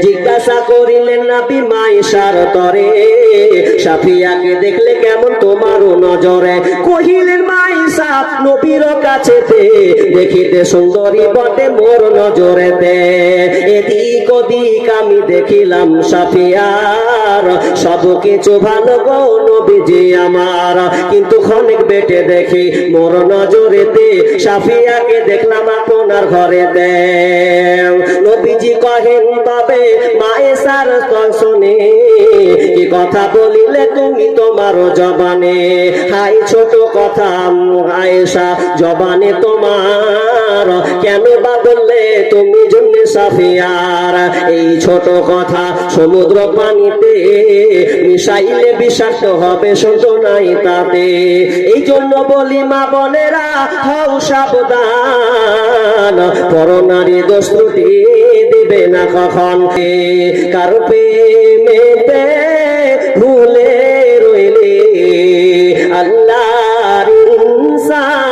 জিজ্ঞাসা করিলেন নবী মায়েশার তরে, সাফিয়াকে দেখলে কেমন তোমারও নজরে? কহিলেন মায়েশা নবীর কাছেতে, দেখিতে সুন্দরী বটে মোর নজরেতে। এদিক ওদিক আমি দেখিলাম সাফিয়ার, সব কিছু ভালো গো নবীজি আমার, কিন্তু ক্ষণিক বেটে দেখি মোর নজরেতে সাফিয়াকে দেখলাম আপনার ঘরেতে। নবীজি কহেন তবে মায়েশার শুনে, কি কথা বলিলে তুমি তোমার জবানে? হাই ছোট কথা আয়েশা জবানে তোমার, কেন বা বললে তুমি জন্য সাফিয়ার? এই ছোট কথা সমুদ্র পানিতে মিশাইলে বিষাক্ত হবে, শোনো নাই তাতে। এই জন্য বলি মা বোনেরা হও সাবধান, পরনারী দোষ ত্রুটি দিবে না কখন। কারো প্রেমেতে ভুলে রইলে আল্লাহর ইনসান,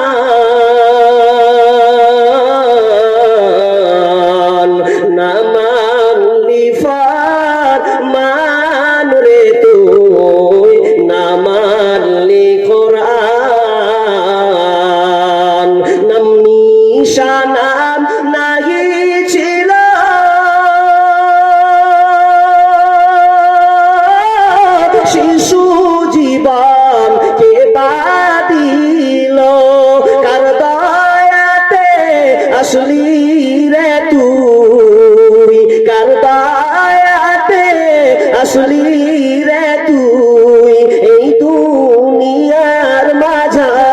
না মানলি ফরমান রে তুই, না মানলি কোরআন। নাম নিশানা নাহি ছিল শিশু জীবন কে বাদিল, কার দয়াতে আসলি রে তুই, কার দয়াতে আসলি রে তুই এই দুনিয়ার মাঝার।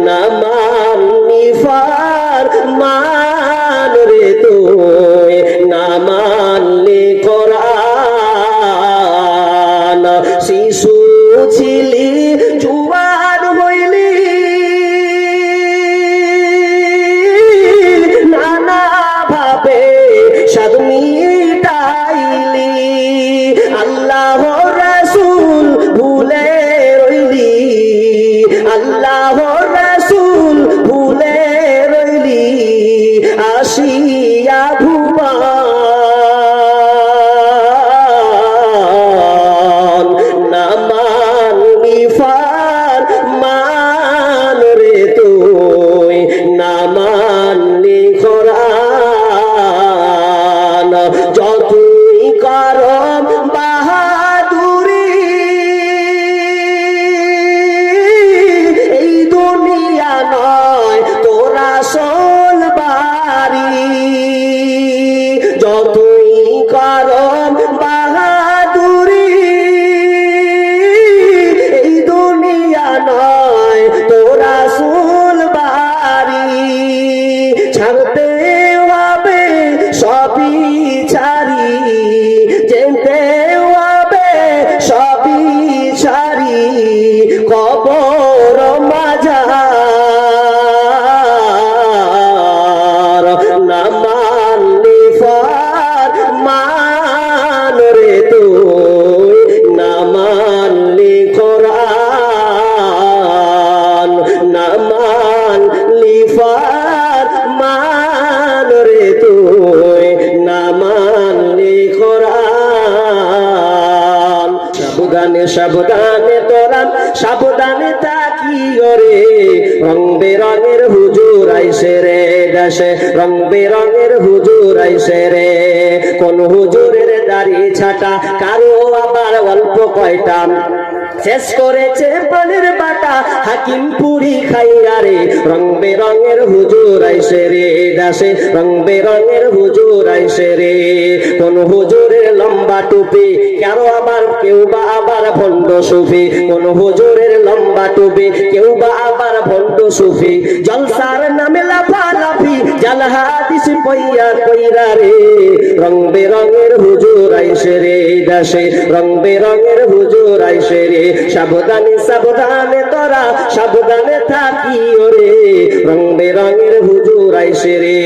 না মানলি ফরমান রে তুই, না মানলি কোরআন। শিশু ছিলি জুয়ান হইলি, নানা ভাবে সাধ মিটাইলি, আল্লাহ রাসূল ভুলে রইলি, আল্লাহ রাসূল ভুলে রইলি, আসিয়া ভুবন। না মানলি ফরমান রে তুই, না মানলি কোরআন। যতই করম বাহাদুরি এই দুনিয়া নয় তোরা সোল বাড়ি, যতই করম বাহাদুরি এই দুনিয়া নয় তোরা সোল বাড়ি। ছাড়তে হবে সবই ছাড়ি, যেতে হবে সবই ছাড়ি, কবর মাঝার। না মানলি ফরমান রে তুই, না মানলি কোরআন, না মানলি ফরমান রে তুই, না মানলি কোরআন। সাবধানে সাবধানে তোরা সাবধানে থাকি রে, রং বেরঙের হুজুর আইসে রে দেশে, রং বেরঙের হুজুর আইসে রে। কোন হুজুরের দাড়ি ছাটা, কারো আবার অল্প কয়টা, শেষ করেছে পানের বাটা হাকিম পুরি খাইয়া রে। রং বেরঙের হুজুর আইসে রে দেশে, রং বেরঙের হুজুর আইসে রে। কোন হুজুরের লম্বা টুপি, কারো আবার কেউ বা আবার ভণ্ড সুফি, কোন হুজুরের লম্বা টুপি, কেউ বা আবার ভণ্ড সুফি। জলসার নামে লাফালাফি, জাল হাদিস পইয়া কইরা রে। রং বেরঙের হুজুর আইসে রে দেশে, রং বেরঙের হুজুর আইসে রে। সাবধানে সাবধানে তোরা সাবধানে থাকি ওরে, রং বেরঙের হুজুর আইসে রে।